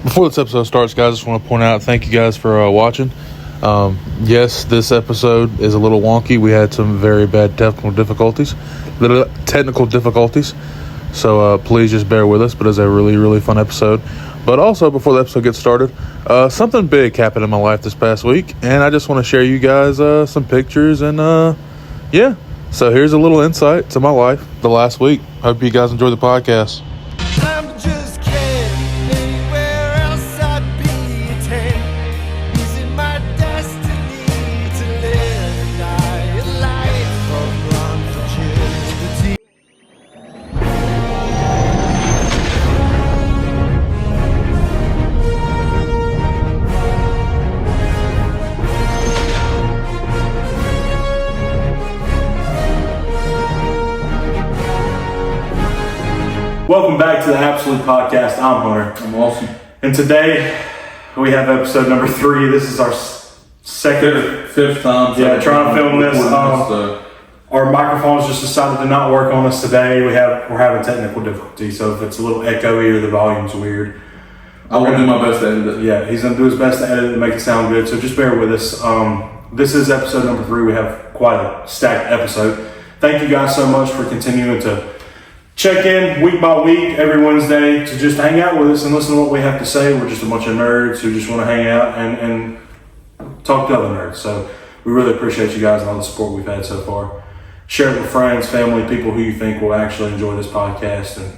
Before this episode starts, guys, I just want to point out, thank you guys for watching. Yes, this episode is a little wonky. We had some very bad technical difficulties. So please just bear with us, but it's a really, really fun episode. But also, before the episode gets started, something big happened in my life this past week, and I just want to share you guys some pictures and yeah. So here's a little insight to my life the last week. Hope you guys enjoy the podcast. I'm just kidding. Anywhere else I'd be a 10. Is it my destiny to live and die a life of longevity? Welcome back to the Absolute Podcast. I'm Hunter. I'm awesome. And today we have episode number 3. This is our Fifth time. Yeah, trying to film this. Our microphones just decided to not work on us today. We're having technical difficulties, so if it's a little echoey or the volume's weird, I will do my best to edit it. yeah, he's gonna do his best to edit it and make it sound good. So just bear with us. This is episode number 3. We have quite a stacked episode. Thank you guys so much for continuing to check in week by week, every Wednesday, to just hang out with us and listen to what we have to say. We're just a bunch of nerds who just want to hang out and talk to other nerds. So we really appreciate you guys and all the support we've had so far. Share it with friends, family, people who you think will actually enjoy this podcast, and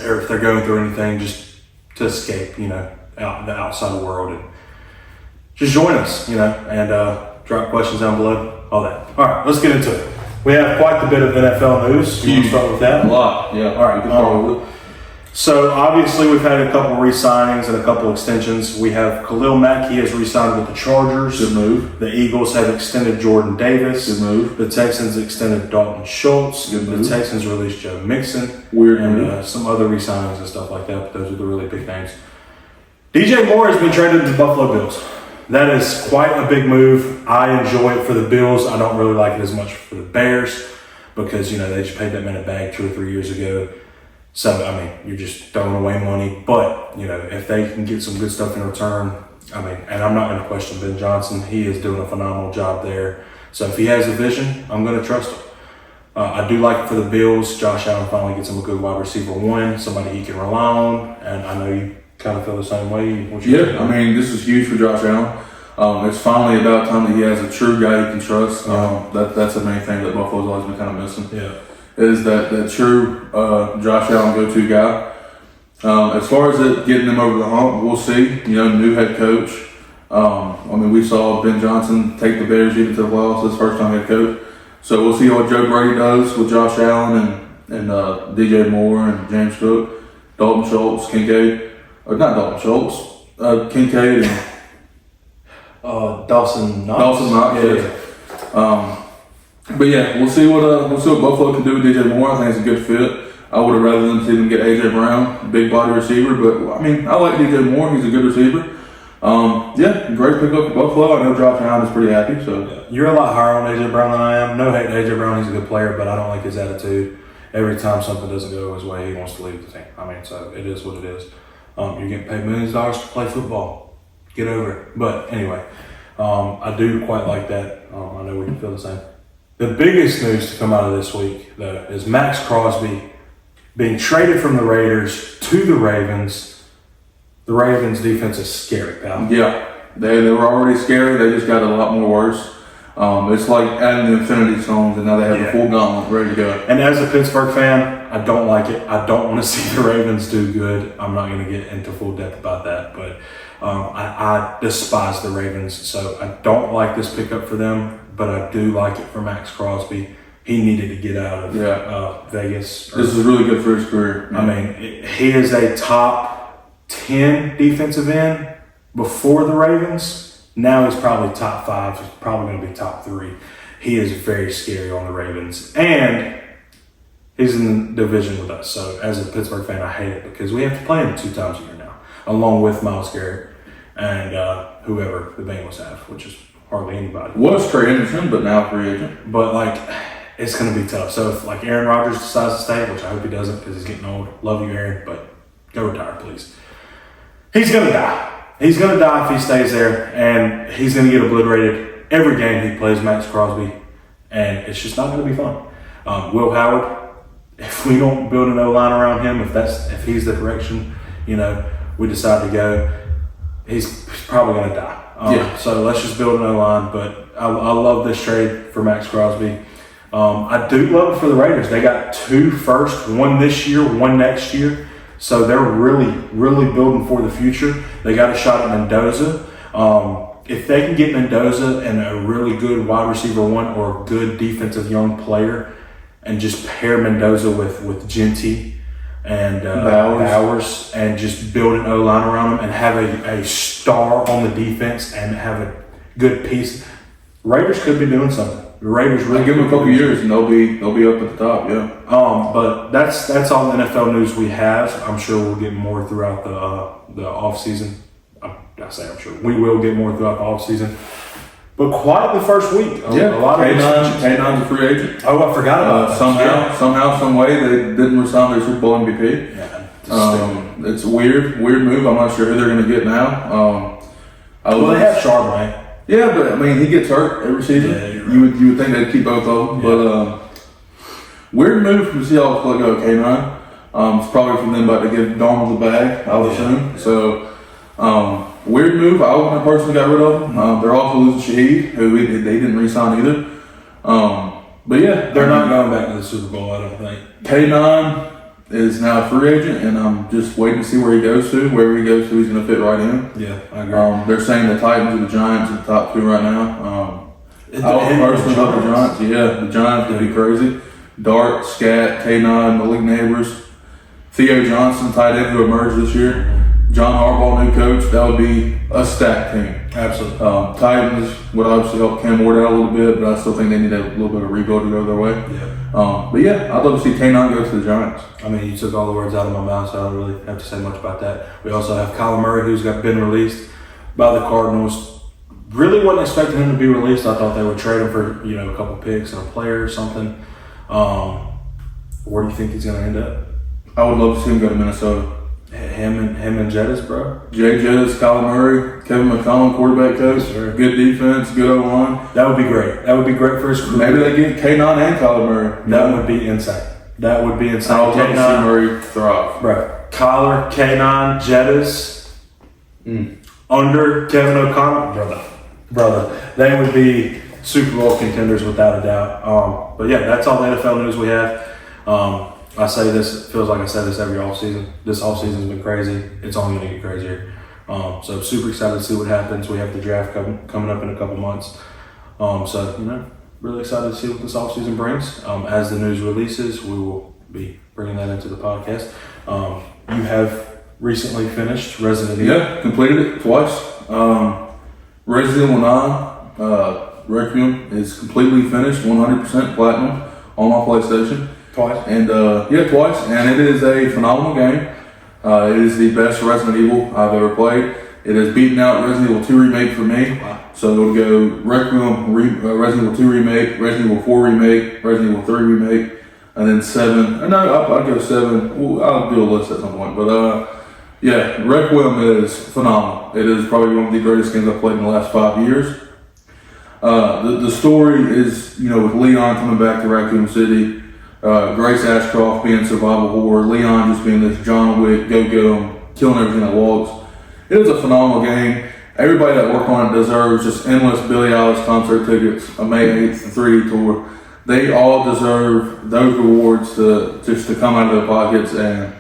or if they're going through anything, just to escape, out the outside world, and just join us, and drop questions down below, all that. All right, let's get into it. We have quite a bit of NFL news. You want to start with that? A lot, yeah. All right. So obviously we've had a couple re-signings and a couple extensions. We have Khalil Mack. He has re-signed with the Chargers. Good move. The Eagles have extended Jordan Davis. Good move. The Texans extended Dalton Schultz. Good move. The Texans released Joe Mixon. Weird and move. some other re-signings and stuff like that. But those are the really big names. DJ Moore has been traded to the Buffalo Bills. That is quite a big move. I enjoy it for the Bills. I don't really like it as much for the Bears because, they just paid that man a bag 2 or 3 years ago. So, you're just throwing away money. But, if they can get some good stuff in return, and I'm not going to question Ben Johnson. He is doing a phenomenal job there. So, if he has a vision, I'm going to trust him. I do like it for the Bills. Josh Allen finally gets him a good wide receiver 1, somebody he can rely on. And I know you kind of feel the same way. This is huge for Josh Allen. It's finally about time that he has a true guy he can trust. That's the main thing that Buffalo's always been kind of missing. Yeah. Is that true Josh Allen go-to guy. As far as it getting them over the hump, we'll see. New head coach. We saw Ben Johnson take the Bears even to the playoffs his first time head coach. So we'll see what Joe Brady does with Josh Allen and DJ Moore and James Cook, Dalton Schultz, Kincaid. Or not Dalton Schultz, Kincaid and Dawson Knox. Dawson Knox. Yeah. But yeah, we'll see what Buffalo can do with DJ Moore. I think it's a good fit. I would have rather than see them get AJ Brown, big body receiver. But I like DJ Moore. He's a good receiver. Great pickup for Buffalo. I know Josh Allen is pretty happy. So you're a lot higher on AJ Brown than I am. No hate to AJ Brown. He's a good player, but I don't like his attitude. Every time something doesn't go his way, he wants to leave the team. So it is what it is. You're getting paid millions of dollars to play football. Get over it. But anyway, I do quite like that. I know we can feel the same. The biggest news to come out of this week, though, is Max Crosby being traded from the Raiders to the Ravens. The Ravens' defense is scary, pal. yeah, they were already scary. They just got a lot more worse. It's like adding the Infinity Stones, and now they have a full gauntlet ready to go. And as a Pittsburgh fan, I don't like it. I don't want to see the Ravens do good. I'm not going to get into full depth about that, but I despise the Ravens, so I don't like this pickup for them, but I do like it for Max Crosby. He needed to get out of Vegas. This is really good for his career. He is a top 10 defensive end before the Ravens. Now he's probably top 5. He's probably going to be top 3. He is very scary on the Ravens. And he's in the division with us. So as a Pittsburgh fan, I hate it because we have to play him 2 times a year now, along with Myles Garrett and whoever the Bengals have, which is hardly anybody. Was Trey Henderson, but now free agent. But it's going to be tough. So if Aaron Rodgers decides to stay, which I hope he doesn't because he's getting old, love you, Aaron, but go retire, please. he's going to die. He's going to die if he stays there, and he's going to get obliterated every game he plays Max Crosby, and it's just not going to be fun. Will Howard, if we don't build an O-line around him, if he's the direction, we decide to go, he's probably going to die. So let's just build an O-line, but I love this trade for Max Crosby. I do love it for the Raiders. They got 2 firsts, one this year, one next year. So they're really, really building for the future. They got a shot at Mendoza. If they can get Mendoza and a really good wide receiver one or a good defensive young player and just pair Mendoza with Genty and Bowers and just build an O-line around them and have a star on the defense and have a good piece, Raiders could be doing something. The Raiders really give them a couple years and they'll be up at the top, yeah. But that's all the NFL news we have. I'm sure we'll get more throughout the off season. I'm sure we will get more throughout the off season. But quite the first week. A lot of K9's a free agent. Oh, I forgot about that. Somehow, some way, they didn't resign their Super Bowl MVP. Yeah, it's a weird move. I'm not sure who they're going to get now. They have Charbonnet. Yeah, but I mean, he gets hurt every season. Yeah, you're right. You would think they'd keep both of them, but weird move from the Seahawks to let go of K9. It's probably from them about to give Darnold the bag, I would assume. So weird move. I wouldn't have personally got rid of them. They're also losing Shaheed, who they didn't re-sign either. But yeah, They're not going back to the Super Bowl, I don't think. K9 is now a free agent, and I'm just waiting to see where he goes to. Wherever he goes to, he's going to fit right in. Yeah, I agree. They're saying the Titans and the Giants are the top 2 right now. I would personally love the Giants. Yeah, the Giants would be crazy. Dart, Scat, K9, Malik Neighbors, Theo Johnson, tight end who emerged this year. John Harbaugh, new coach. That would be a stacked team. Absolutely. Titans would obviously help Cam Ward out a little bit, but I still think they need a little bit of rebuild to go their way. Yeah. But yeah, I'd love to see K9 go to the Giants. I mean, you took all the words out of my mouth, so I don't really have to say much about that. We also have Kyler Murray, who's been released by the Cardinals. Really wasn't expecting him to be released. I thought they would trade him for a couple picks and a player or something. Where do you think he's going to end up? I would love to see him go to Minnesota. Him and Jettis, bro. Jay Jettis, Kyler Murray, Kevin McCollum, quarterback coach. Sure. Good defense, good O-line. That would be great. That would be great for his career. Maybe they get K9 and Kyler Murray. That would be insane. That would be insane. I would love to see Murray thrive. Bro. Kyler, K9, Jettis, under Kevin O'Connell, brother. They would be Super Bowl contenders without a doubt. But yeah, that's all the NFL news we have. I say this, it feels like I say this every offseason. This offseason's been crazy. It's only going to get crazier. So super excited to see what happens. We have the draft coming up in a couple months. Really excited to see what this offseason brings. As the news releases, we will be bringing that into the podcast. You have recently finished Resident Evil. Yeah, completed it twice. Resident Evil 9 Requiem is completely finished, 100% platinum on my PlayStation. Twice? And twice. And it is a phenomenal game. It is the best Resident Evil I've ever played. It has beaten out Resident Evil 2 Remake for me. Wow. So it'll go Requiem, Resident Evil 2 Remake, Resident Evil 4 Remake, Resident Evil 3 Remake, and then 7. No, I'll go 7. Well, I'll do a list at some point. But Requiem is phenomenal. It is probably one of the greatest games I've played in the last 5 years. The story is, with Leon coming back to Raccoon City, Grace Ashcroft being survival horror, Leon just being this John Wick, go, killing everything that walks. It was a phenomenal game. Everybody that worked on it deserves just endless Billie Eilish concert tickets, a May 8th 3D tour. They all deserve those rewards to come out of their pockets, and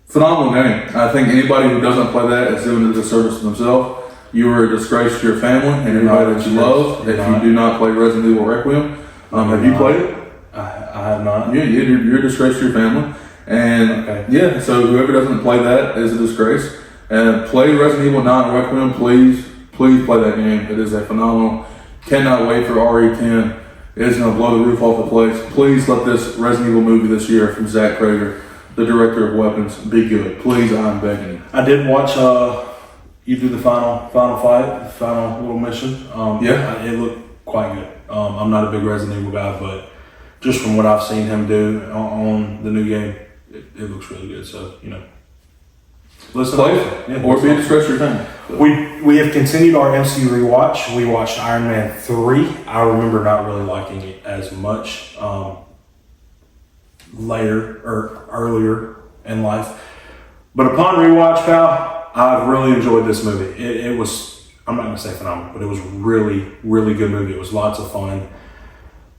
phenomenal game. I think anybody who doesn't play that is doing a disservice to themselves. You are a disgrace to your family and everybody that you love if you do not play Resident Evil Requiem. Have you played it? I have not. Yeah, you're a disgrace to your family. And so whoever doesn't play that is a disgrace. And play Resident Evil 9 Requiem, please play that game. It is a phenomenal. Cannot wait for RE10. It is going to blow the roof off the place. Please let this Resident Evil movie this year from Zach Crager, the director of Weapons, be good. Please, I'm begging you. I did watch you do the final fight, the final little mission. It looked quite good. I'm not a big Resident Evil guy, but just from what I've seen him do on the new game, it looks really good. So, listen. Play to it, Yeah, or be a listen. discretionary thing. We have continued our MCU rewatch. We watched Iron Man 3. I remember not really liking it as much later or earlier in life. But upon rewatch, pal, I've really enjoyed this movie. It was, I'm not going to say phenomenal, but it was really, really good movie. It was lots of fun.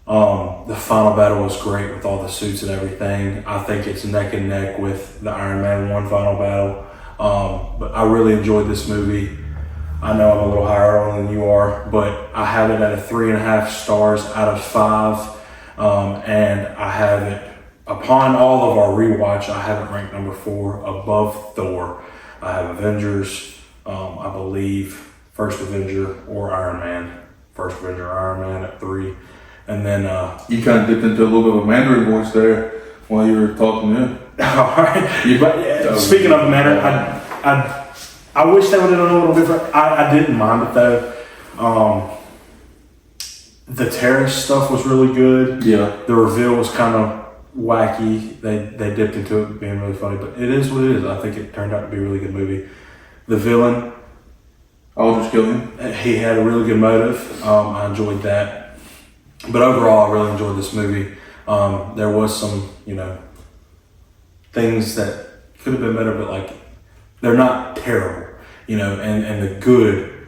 The final battle was great with all the suits and everything. I think it's neck and neck with the Iron Man 1 final battle. But I really enjoyed this movie. I know I'm a little higher on than you are, but I have it at a 3.5 stars out of 5. And I have it, upon all of our rewatch, I have it ranked number 4 above Thor. I have Avengers, I believe First Avenger or Iron Man. First Avenger or Iron Man at 3. And then You kind of dipped into a little bit of a Mandarin voice there while you were talking. Yeah. all right. But, yeah, speaking of Mandarin, I wish they would have done a little different. I didn't mind it though. The terrorist stuff was really good. Yeah. The reveal was kind of wacky. They dipped into it being really funny, but it is what it is. I think it turned out to be a really good movie. The villain, I'll just kill him. he had a really good motive. I enjoyed that. But overall, I really enjoyed this movie. There was some, things that could have been better, but like they're not terrible, and the good,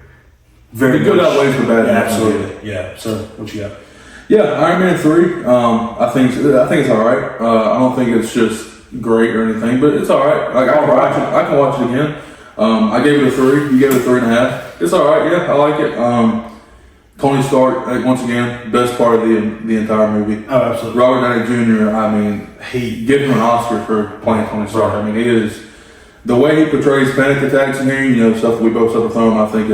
very The good much- outweighs the bad. Yeah, absolutely, yeah. So what you got? Yeah, Iron Man 3. I think it's all right. I don't think it's just great or anything, but it's all right. Like I can watch it. I can watch it again. I gave it a 3. You gave it a 3.5. It's all right. Yeah, I like it. Tony Stark, once again, best part of the entire movie. Oh, absolutely. Robert Downey Jr. I mean, he give him an Oscar for playing Tony Stark. I mean, he is the way he portrays panic attacks in here. Stuff that we both suffer from. I think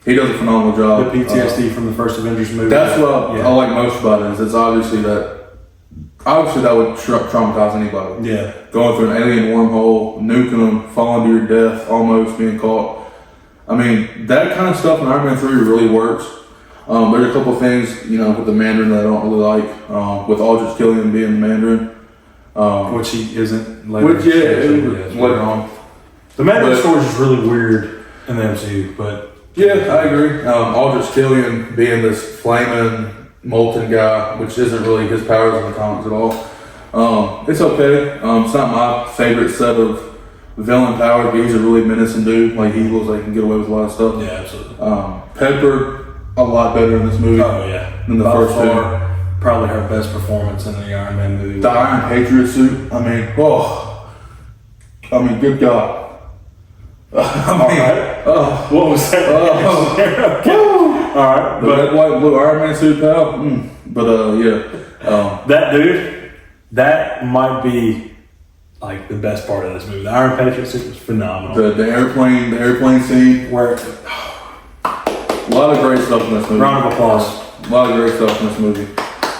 he does a phenomenal job. The PTSD from the first Avengers movie. That's what Yeah. I like most about it. Is it's obviously that would traumatize anybody. Yeah. Going through an alien wormhole, nuking them, falling to your death, almost being caught. I mean, that kind of stuff in Iron Man 3 really works. There's a couple of things, with the Mandarin that I don't really like. With Aldrich Killian being the Mandarin. Which he isn't later. Which, it's later on. The Mandarin But- story is just really weird in the MCU, but Yeah, I agree. Aldrich Killian being this flaming, molten guy, which isn't really his powers in the comics at all. It's okay. It's not my favorite set of villain powers, but he's a really menacing dude. Like, he looks like he can get away with a lot of stuff. yeah, absolutely. Pepper, a lot better in this movie Oh yeah, than the By first two. far, probably her best performance in the Iron Man movie. The Iron Patriot suit, good God. Alright. Oh, What was that? oh. All right, The but red, white, blue Iron Man suit, pal. Yeah. that dude, that might be like the best part of this movie. The Iron Patriot suit was phenomenal. The airplane scene. Where A lot of great stuff in this movie. round of applause, A lot of great stuff in this movie.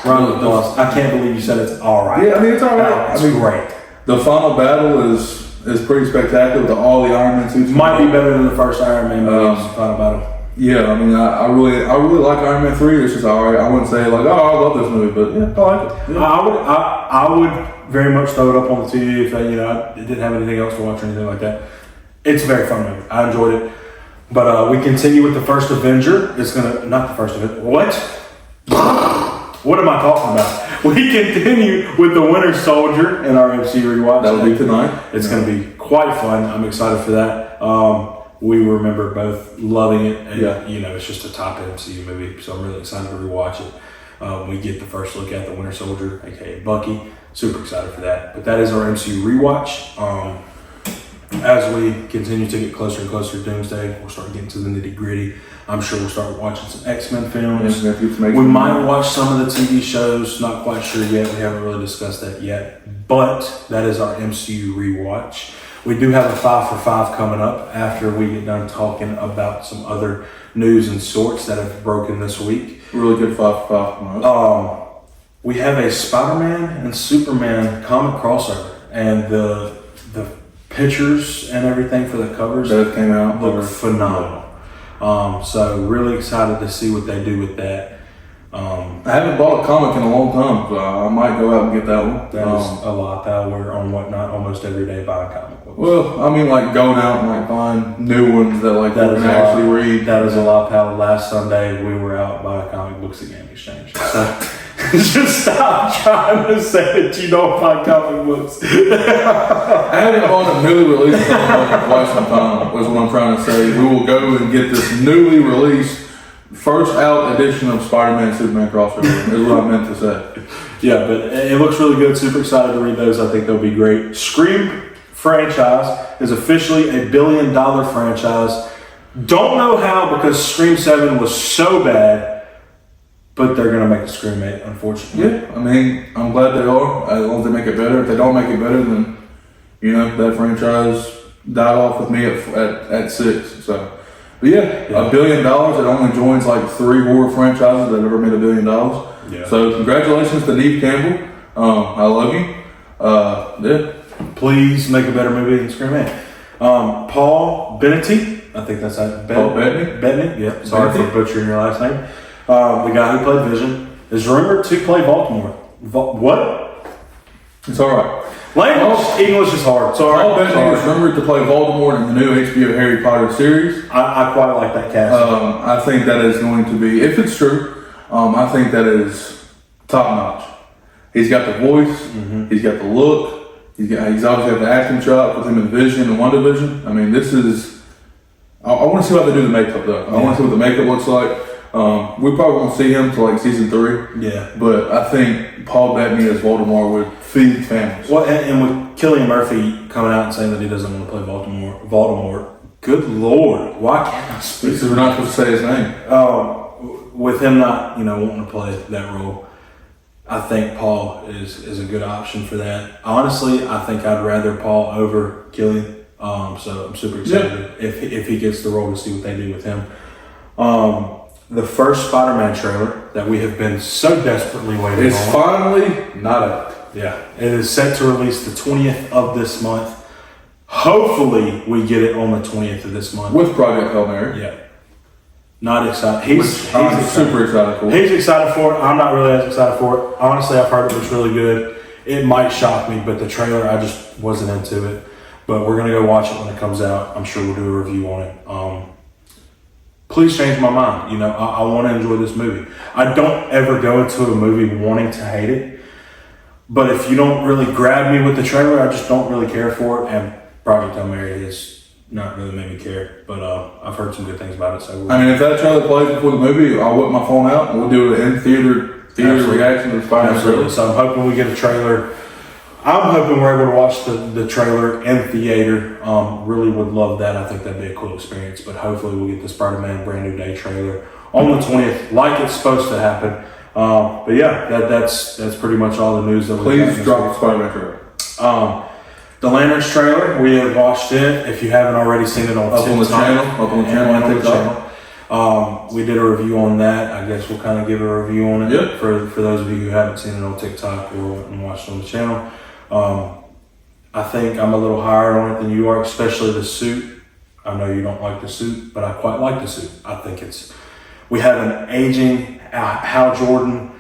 round of applause. I can't believe you said it's all right. Yeah, I mean, it's all right. No, it's I mean, great. The final battle is pretty spectacular with all the Iron Man suits. Might be better than the first Iron Man movie's final battle. Yeah, I mean, I really like Iron Man 3. It's just alright. I wouldn't say like, oh, I love this movie, but yeah, I like it. Yeah. I would very much throw it up on the TV if I didn't have anything else to watch or anything like that. It's a very fun movie. I enjoyed it. But we continue with the first Avenger. It's not the first Avenger. What? What am I talking about? We continue with the Winter Soldier in our MC rewatch. That will be tonight. It's going to be quite fun. I'm excited for that. We remember both loving it, and Yeah. it's just a top MCU movie, so I'm really excited to rewatch it. We get the first look at the Winter Soldier, aka Bucky. Super excited for that. But that is our MCU rewatch. As we continue to get closer and closer to Doomsday, we'll start getting to the nitty gritty. I'm sure we'll start watching some X-Men films. We might watch some of the TV shows, not quite sure yet. We haven't really discussed that yet. But that is our MCU rewatch. We do have a 5 for 5 coming up after we get done talking about some other news and sorts that have broken this week. Really good 5 for 5. We have a Spider-Man and Superman comic crossover, and the pictures and everything for the covers That came out. look phenomenal. So really excited to see what they do with that. I haven't bought a comic in a long time, so I might go out and get that one. That is a lot, pal. We're on Whatnot almost every day buying comic books. Well, I mean, like going out and like buying new ones that like That you is can a actually lot. read. That is a lot, pal. Last Sunday, we were out buying comic books at Game Exchange. So just stop trying to say that you don't buy comic books. I haven't bought a newly released comic book in quite some time. Was what I'm trying to say. We will go and get this newly released first out edition of Spider-Man Superman crossover. Is what I meant to say. Yeah, but it looks really good. Super excited to read those. I think they'll be great. Scream franchise is officially $1 billion franchise. Don't know how because Scream 7 was so bad, but they're going to make a Scream 8, unfortunately. Yeah, I mean, I'm glad they are. As long as they make it better. If they don't make it better, then you know that franchise died off with me at 6. So, but yeah, $1 billion. It only joins like 3 horror franchises that ever made $1 billion. Yeah. So congratulations to Neve Campbell. I love you. Yeah. Please make a better movie than Scream 8. Paul Bettany, I think that's that. Paul Bettany? Bettany, yeah. Sorry Bettany? for butchering your last name. The guy who played Vision is rumored to play Baltimore. What? It's all right. Language, English is hard. Sorry. Paul Bettany Sorry. was rumored to play Voldemort in the new HBO Harry Potter series. I quite like that cast. I think that is going to be, if it's true, I think that is top notch. He's got the voice, he's got the look, he's obviously got the acting shot with him in Vision and WandaVision. I mean, this is. I want to see how they do the makeup though. I want to see what the makeup looks like. We probably won't see him till like season 3. Yeah. But I think Paul Bettany as Voldemort would feed families. Well, and with Cillian Murphy coming out and saying that he doesn't want to play Voldemort, good lord, why can't I speak? Because we're not supposed to say his name. With him not, wanting to play that role, I think Paul is a good option for that. Honestly, I think I'd rather Paul over Cillian. So I'm super excited if he gets the role to see what they do with him. The first Spider-Man trailer that we have been so desperately waiting It's on. finally not out. Yeah, it is set to release the 20th of this month. Hopefully, we get it on the 20th of this month. With Project Hail Mary. Yeah. Not excited. He's I'm excited. super excited for. He's excited for it. I'm not really as excited for it. Honestly, I've heard it looks really good. It might shock me, but the trailer, I just wasn't into it. But we're going to go watch it when it comes out. I'm sure we'll do a review on it. Please change my mind. I want to enjoy this movie. I don't ever go into a movie wanting to hate it. But if you don't really grab me with the trailer, I just don't really care for it. And Project Hail Mary has not really made me care. But I've heard some good things about it. So I mean, if that trailer plays before the movie, I'll whip my phone out and we'll do an in-theater Absolutely. reaction to Spider-Man. Absolutely. So I'm hoping we get a trailer. I'm hoping we're able to watch the trailer in theater. Really would love that. I think that'd be a cool experience. But hopefully we'll get the Spider-Man Brand New Day trailer on the 20th, like it's supposed to happen. But yeah, that's pretty much all the news that we got. Please drop the Spider-Man trailer. The Lanterns trailer, we have watched it. If you haven't already seen it on Up on the channel, up on the channel, and on on the TikTok. channel. We did a review on that. I guess we'll kind of give a review on it Yep. for those of you who haven't seen it on TikTok or went and watched it on the channel. I think I'm a little higher on it than you are, especially the suit. I know you don't like the suit, but I quite like the suit. I think we have an aging Hal Jordan.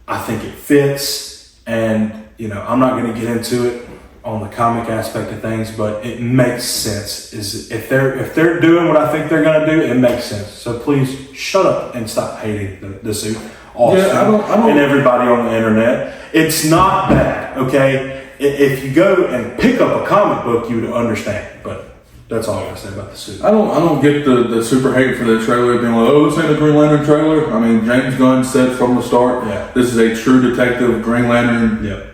I think it fits, and I'm not going to get into it on the comic aspect of things, but it makes sense. If they're doing what I think they're going to do, it makes sense. So please shut up and stop hating the suit. Austin, I don't- and everybody on the internet. It's not bad, okay? If you go and pick up a comic book, you would understand. But that's all I gotta say about the suit. I don't get the super hate for the trailer being like, oh, this ain't a Green Lantern trailer. I mean, James Gunn said from the start, this is a true detective Green Lantern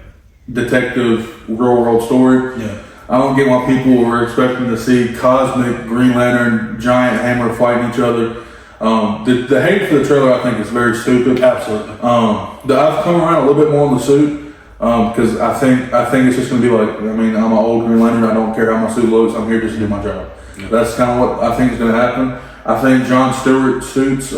detective real world story. Yeah. I don't get why people were expecting to see cosmic Green Lantern giant hammer fighting each other. The hate for the trailer I think is very stupid. Absolutely. I've come around a little bit more on the suit. Because I think it's just going to be like, I'm an old Green Lantern. I don't care how my suit looks. I'm here just to do my job. Yeah. That's kind of what I think is going to happen. I think John Stewart Suits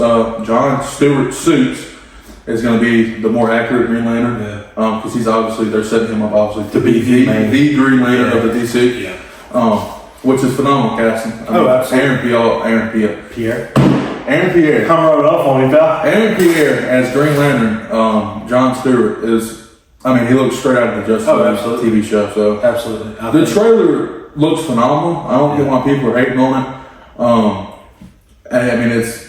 is going to be the more accurate Green Lantern. Yeah. Because they're setting him up obviously to be the the Green Lantern of the DC. Yeah. Which is phenomenal casting. Absolutely. Aaron Aaron Pierre. I'm rolling off on you, pal. Aaron Pierre as Green Lantern, John Stewart is, I mean, he looks straight out of the Justice League absolutely. TV show. So Absolutely. the trailer looks phenomenal. I don't get why people are hating on it. And I mean, it's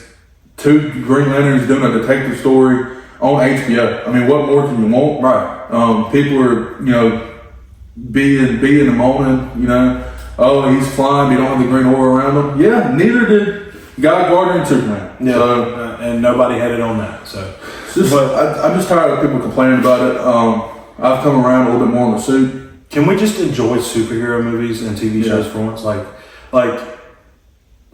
two Green Lanterns doing a detective story on HBO. I mean, what more can you want? Right. People are, be in the moment, oh, he's flying, you don't have the green aura around him. Yeah, neither did Guy Gardner and Superman. Yeah. So, And nobody had it on that. So, I'm just tired of people complaining about it. I've come around a little bit more on the suit. can we just enjoy superhero movies and TV shows for once? Like,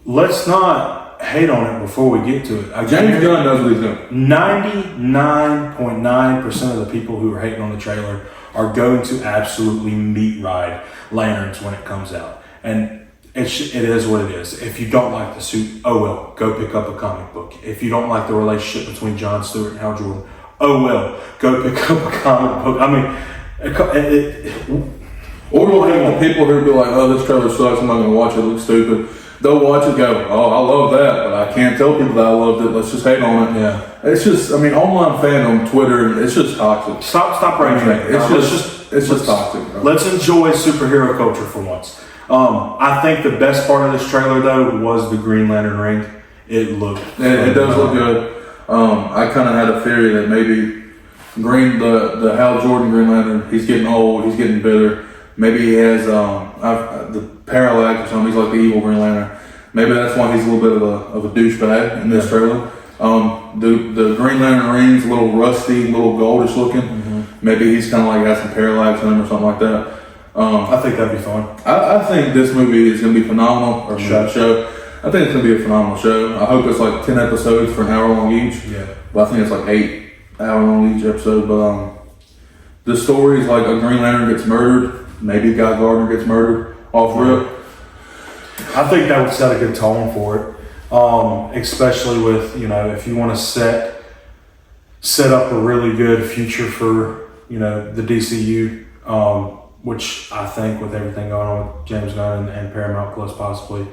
let's not hate on it before we get to it. James Gunn knows what he's doing. 99.9% of the people who are hating on the trailer are going to absolutely meat ride Lanterns when it comes out. And it is what it is. If you don't like the suit, oh well, go pick up a comic book. If you don't like the relationship between Jon Stewart and Hal Jordan, oh well, go pick up a comic book. I mean, Or we'll have the people who be like, oh, this trailer sucks, I'm not going to watch it, it looks stupid. They'll watch it and go, oh, I love that, but I can't tell people that I loved it, let's just hate on it. Yeah. It's just, I mean, online fandom, Twitter, it's just toxic. Stop raging. It's just toxic, bro. Let's enjoy superhero culture for once. I think the best part of this trailer though was the Green Lantern ring. It looked. It does look good. I kind of had a theory that maybe the Hal Jordan Green Lantern, he's getting old, he's getting bitter. Maybe he has the parallax or something. He's like the evil Green Lantern. Maybe that's why he's a little bit of a douchebag in this trailer. The Green Lantern ring's a little rusty, a little goldish looking. Mm-hmm. Maybe he's kind of like got some parallax in him or something like that. I think that'd be fun. I think this movie is going to be phenomenal, or show. I think it's going to be a phenomenal show. I hope it's like 10 episodes for an hour long each. Yeah. But I think it's like 8 hour long each episode. But the story is like a Green Lantern gets murdered. Maybe Guy Gardner gets murdered off rip. I think that would set a good tone for it. Especially with, if you want to set up a really good future for, the DCU, which I think with everything going on with James Gunn and Paramount Plus possibly,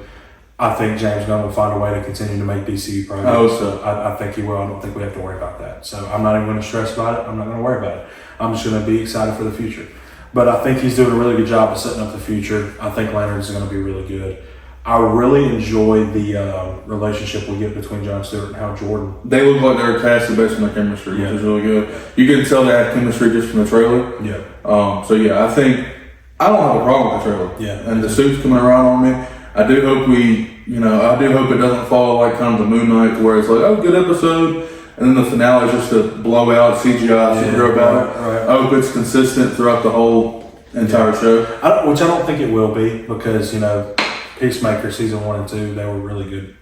I think James Gunn will find a way to continue to make DCU projects. Oh, so. I think he will. I don't think we have to worry about that. So I'm not even going to stress about it. I'm not going to worry about it. I'm just going to be excited for the future. But I think he's doing a really good job of setting up the future. I think Lanterns is going to be really good. I really enjoy the relationship we get between Jon Stewart and Hal Jordan. They look like they're casted based on their chemistry, which is really good. You can tell they have chemistry just from the trailer. Yeah. So yeah, I think I don't have a problem with the trailer. Yeah. And the suit's coming around on me. I do hope it doesn't fall like kind of the Moon Knight, where it's like, oh, good episode, and then the finale is just a blowout CGI superhero battle. Right. I hope it's consistent throughout the whole entire show. Which I don't think it will be, because Peacemaker season 1 and 2, they were really good.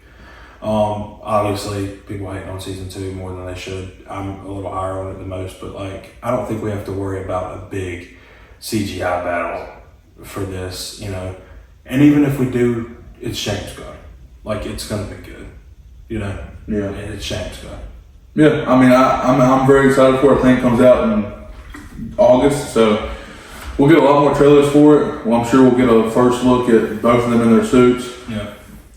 Obviously, people hating on season 2 more than they should. I'm a little higher on it than most, but I don't think we have to worry about a big CGI battle for this, And even if we do, it's James Gunn. It's gonna be good, Yeah. It's James Gunn. Yeah, I mean, I'm very excited for it. I think it comes out in August, so we'll get a lot more trailers for it. Well, I'm sure we'll get a first look at both of them in their suits.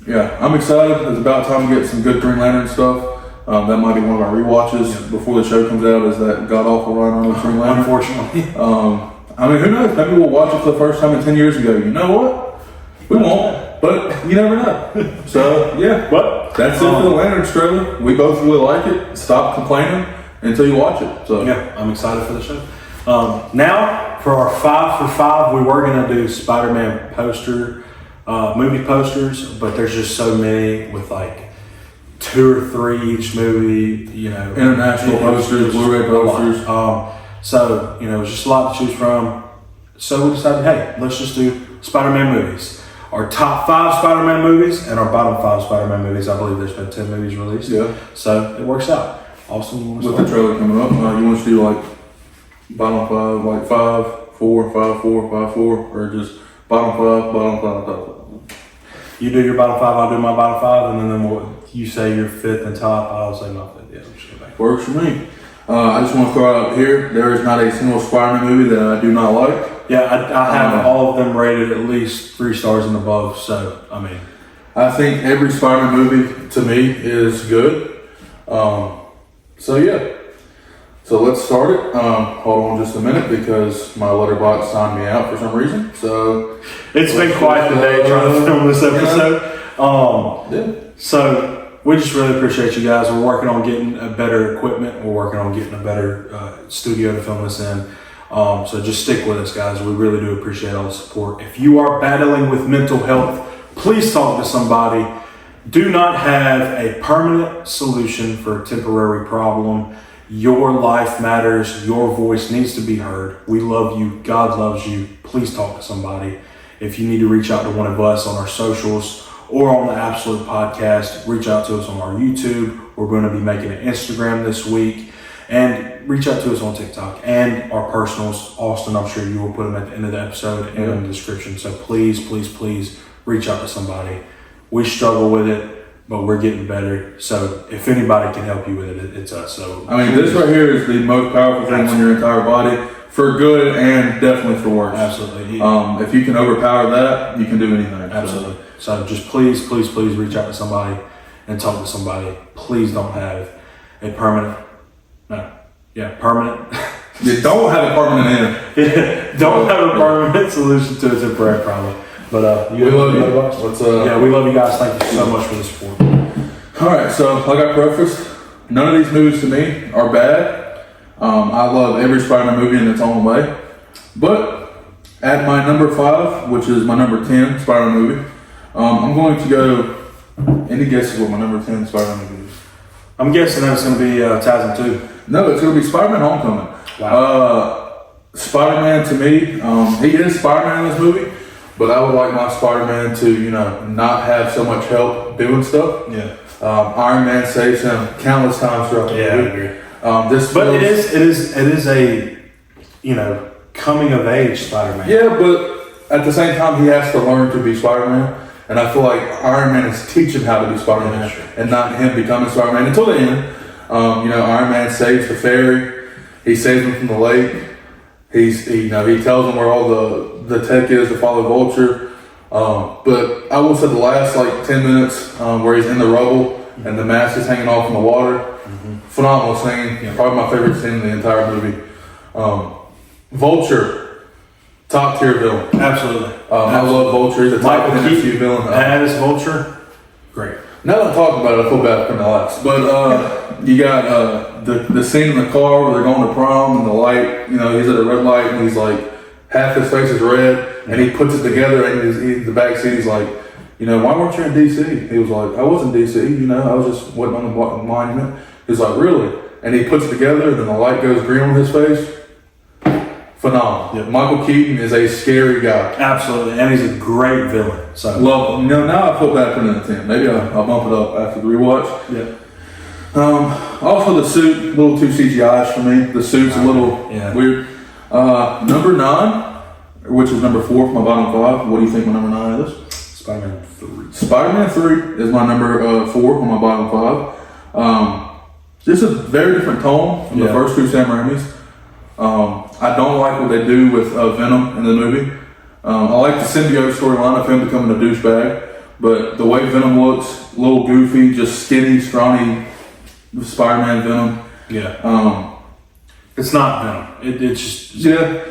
Yeah, I'm excited. It's about time to get some good Green Lantern stuff. That might be one of our rewatches before the show comes out, is that god-awful Ryan Reynolds Green Lantern. Unfortunately. I mean, who knows? Maybe we'll watch it for the first time in 10 years and go, you know what? We won't, but you never know. So, yeah. But that's it for the Lanterns trailer. We both really like it. Stop complaining until you watch it. So yeah, I'm excited for the show. Now, for our 5 for 5, we were going to do Spider-Man movie posters, but there's just so many with 2 or 3 each movie, International posters, Blu-ray posters. So, it was just a lot to choose from. So we decided, hey, let's just do Spider-Man movies. Our top 5 Spider-Man movies and our bottom 5 Spider-Man movies. I believe there's been 10 movies released. Yeah. So it works out. Austin, you want to with start? the trailer coming up, you want to do bottom 5, 5, 4, 5, 4, 5, 4, or just bottom 5, bottom 5. You do your bottom 5, I'll do my bottom 5, and then you say your 5th and top, I'll say my 5th. Yeah, just go back. Works for me. I just want to throw out here, there is not a single Spider-Man movie that I do not like. Yeah, I have all of them rated at least 3 stars and above, so, I think every Spider-Man movie to me is good. So yeah. So let's start it. Hold on just a minute because my letterbox signed me out for some reason. So It's been quite the day trying to film this episode. yeah. So we just really appreciate you guys. We're working on getting a better equipment. We're working on getting a better studio to film this in. So just stick with us, guys. We really do appreciate all the support. If you are battling with mental health, please talk to somebody. Do not have a permanent solution for a temporary problem. Your life matters. Your voice needs to be heard. We love you. God loves you. Please talk to somebody. If you need to reach out to one of us on our socials or on the Absolute Podcast, reach out to us on our YouTube. We're going to be making an Instagram this week. And reach out to us on TikTok and our personals. Austin, I'm sure you will put them at the end of the episode and in the description. So please, please, please reach out to somebody. We struggle with it, but we're getting better. So if anybody can help you with it, it's us. So I mean, this right here is the most powerful thing on your entire body, for good and definitely for worse. Absolutely. If you can overpower that, you can do anything. Absolutely. So just please, please, please reach out to somebody and talk to somebody. Please don't have a permanent. Permanent. You don't have a permanent end. Don't have a permanent solution to a temporary problem. But We love you. What's yeah, we love you guys. Thank you so much for the support. All right, so like I prefaced, none of these movies to me are bad. I love every Spider-Man movie in its own way. But at my number 5, which is my number 10 Spider-Man movie, I'm going to go. Any guesses what my number 10 Spider-Man movie is? I'm guessing that it's going to be TASM 2. No, it's going to be Spider-Man Homecoming. Wow. Spider-Man to me, he is Spider-Man in this movie, but I would like my Spider-Man to, not have so much help doing stuff. Yeah. Iron Man saves him countless times throughout the movie. But it is a coming of age Spider-Man. Yeah, but at the same time, he has to learn to be Spider-Man. And I feel like Iron Man is teaching how to be Spider-Man and not him becoming Spider-Man until the end. Iron Man saves the fairy. He saves him from the lake. He tells him where all the tech is to follow Vulture. But I will say the last 10 minutes where he's in the rubble and the mask is hanging off in the water. Phenomenal scene. Yeah. Probably my favorite scene in the entire movie. Vulture, top tier villain. Absolutely. I love Vulture. He's a top MCU villain. As Vulture, great. Now that I'm talking about it, I feel bad for the last. But you got the scene in the car where they're going to prom and the light, he's at a red light and he's like, half his face is red and he puts it together and he's in the back seat. He's like, why weren't you in DC? He was like, I was in DC, I was just waiting on the monument. He's like, really? And he puts it together and then the light goes green on his face. Phenomenal. Yep. Michael Keaton is a scary guy. Absolutely, and he's a great villain. So love him. Now I feel bad for the 10. Maybe I'll bump it up after the rewatch. Yeah. Also the suit, a little too CGI for me. The suit's a little weird. Number 9, which is number 4 for my bottom 5. What do you think my number 9 is? Spider-Man 3. Spider-Man 3 is my number 4 on my bottom 5. This is a very different tone from the first 2 Sam Raimi's. I don't like what they do with Venom in the movie. I like the symbiote storyline of him becoming a douchebag, but the way Venom looks, a little goofy, just skinny, scrawny Spider-Man Venom. Yeah. It's not Venom. It's just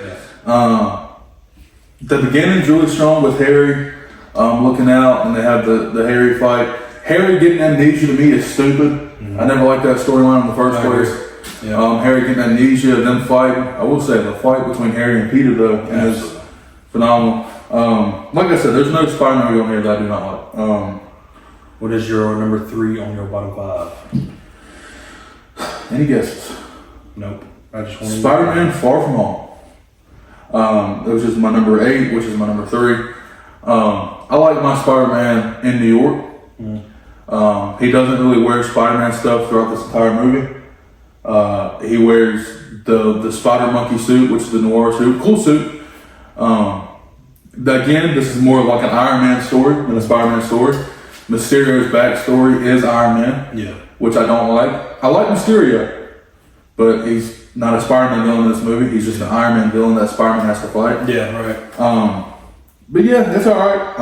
the beginning, really strong with Harry looking out, and they have the Harry fight. Harry getting amnesia to me is stupid. I never liked that storyline in the first place. Yeah. Harry getting amnesia, then fighting. I will say the fight between Harry and Peter though is phenomenal. Like I said, there's no Spider-Man movie on here that I do not like. What is your number 3 on your bottom 5? Any guesses? Nope. I just want Spider-Man Far From Home. Which is my number 8, which is my number 3. I like my Spider-Man in New York. He doesn't really wear Spider-Man stuff throughout this entire movie. He wears the spider monkey suit, which is the noir suit. Cool suit. Again, this is more like an Iron Man story than a Spider-Man story. Mysterio's backstory is Iron Man, which I don't like. I like Mysterio, but he's not a Spider-Man villain in this movie. He's just an Iron Man villain that Spider-Man has to fight. Yeah, right. But yeah, it's all right.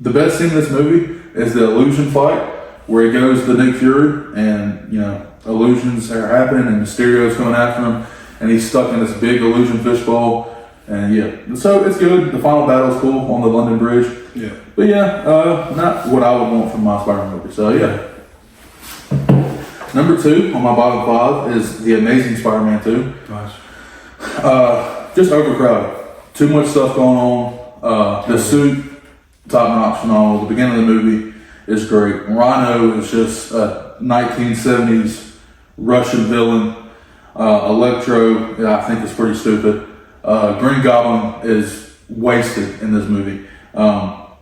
the best scene in this movie is the illusion fight where he goes to Nick Fury and, illusions are happening and Mysterio's coming after him and he's stuck in this big illusion fishbowl. And yeah, so it's good. The final battle's cool on the London Bridge. Yeah. But yeah, not what I would want from my Spider-Man movie. So yeah. Number 2 on my bottom 5 is The Amazing Spider-Man 2. Nice. Just overcrowded. Too much stuff going on. The suit, top notch phenomenal. The beginning of the movie is great. Rhino is just a 1970s Russian villain. Electro, I think is pretty stupid. Green Goblin is wasted in this movie. But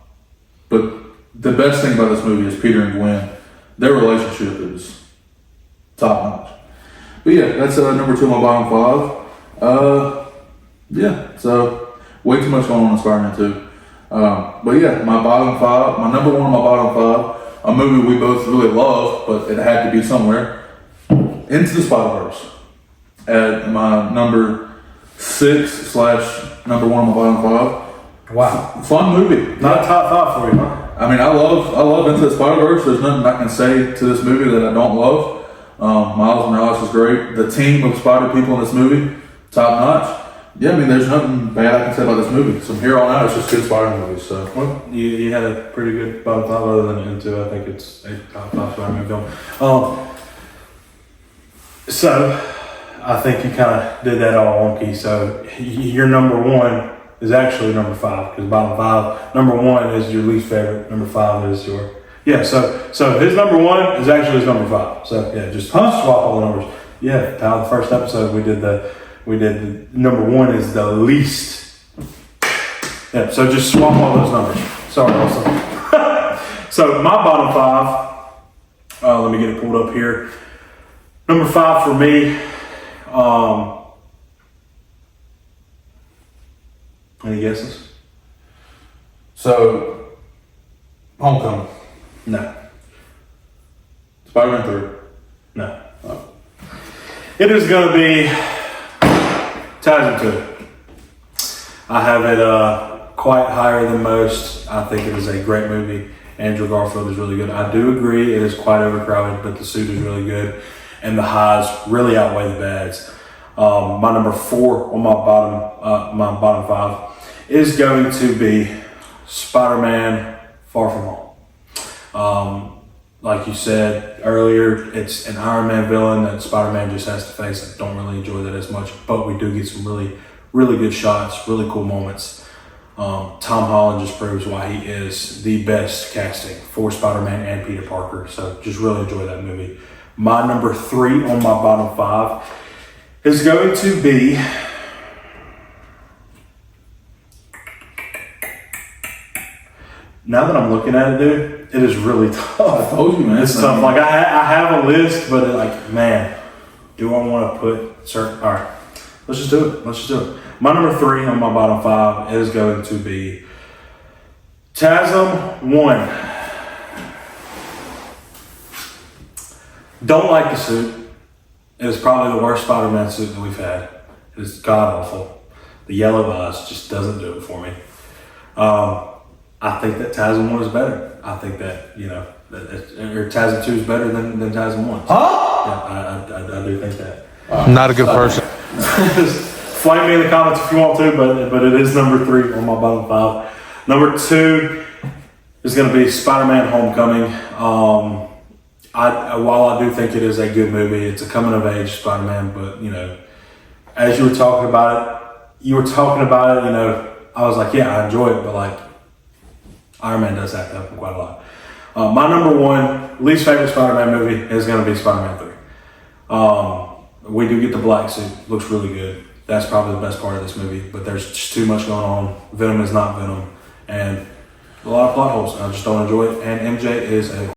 the best thing about this movie is Peter and Gwen. Their relationship is top notch. But yeah, that's number 2 on my bottom 5. Yeah, so way too much going on in Spider-Man 2. But yeah, my bottom 5, my number 1 on my bottom 5, a movie we both really love, but it had to be somewhere. Into the Spider-Verse. At my number 6 / number 1 on my bottom 5. Wow. Fun movie. Not a top 5 for you, huh? I mean, I love Into the Spider-Verse. There's nothing I can say to this movie that I don't love. Miles Morales is great. The team of Spider people in this movie, top notch. Yeah, I mean, there's nothing bad I can say about this movie. From here on out, it's just good Spider movies. So, Well, you had a pretty good bottom 5 other than Into. I think it's a top 5 Spider-Man film. So, I think you kind of did that all wonky. So, your number 1 is actually number 5 because bottom 5, number 1 is your least favorite. Number 5 is your So his number 1 is actually his number 5. So yeah, just swap all the numbers. Yeah, Tyler, the first episode we did the number 1 is the least. Yeah, so just swap all those numbers. Sorry, Austin. So my bottom 5. Let me get it pulled up here. Number 5 for me. Any guesses? so Homecoming, No. Spider-Man 3. No. It is going to be Tarzan 2. I have it quite higher than most. I think it is a great movie. Andrew Garfield is really good. I do agree it is quite overcrowded, but the suit is really good. And the highs really outweigh the bads. My number 4 on my bottom 5 is going to be Spider-Man Far From Home. Like you said earlier, it's an Iron Man villain that Spider-Man just has to face. I don't really enjoy that as much, but we do get some really, really good shots, really cool moments. Tom Holland just proves why he is the best casting for Spider-Man and Peter Parker. So just really enjoy that movie. My number 3 on my bottom 5 is going to be now that I'm looking at it, dude, it is really tough. I told you, man. It's tough. Like I have a list, but man, do I want to put certain? All right, let's just do it. My number 3 on my bottom 5 is going to be TASM 1. Don't like the suit. It is probably the worst Spider-Man suit that we've had. It is god awful. The yellow eyes just doesn't do it for me. I think that TASM 1 is better. I think that, or TASM 2 is better than TASM 1. Huh? Yeah, I do think that. Not a good person. Flame me in the comments if you want to, but it is number 3 on my bottom 5. Number 2 is going to be Spider-Man Homecoming. While I do think it is a good movie, it's a coming of age Spider-Man, but as you were talking about it, I was like, yeah, I enjoy it, but like Iron Man does act up quite a lot. My number 1 least favorite Spider-Man movie is going to be Spider-Man 3. We do get the black suit, looks really good. That's probably the best part of this movie, but there's just too much going on. Venom is not Venom, and a lot of plot holes. I just don't enjoy it. And MJ is a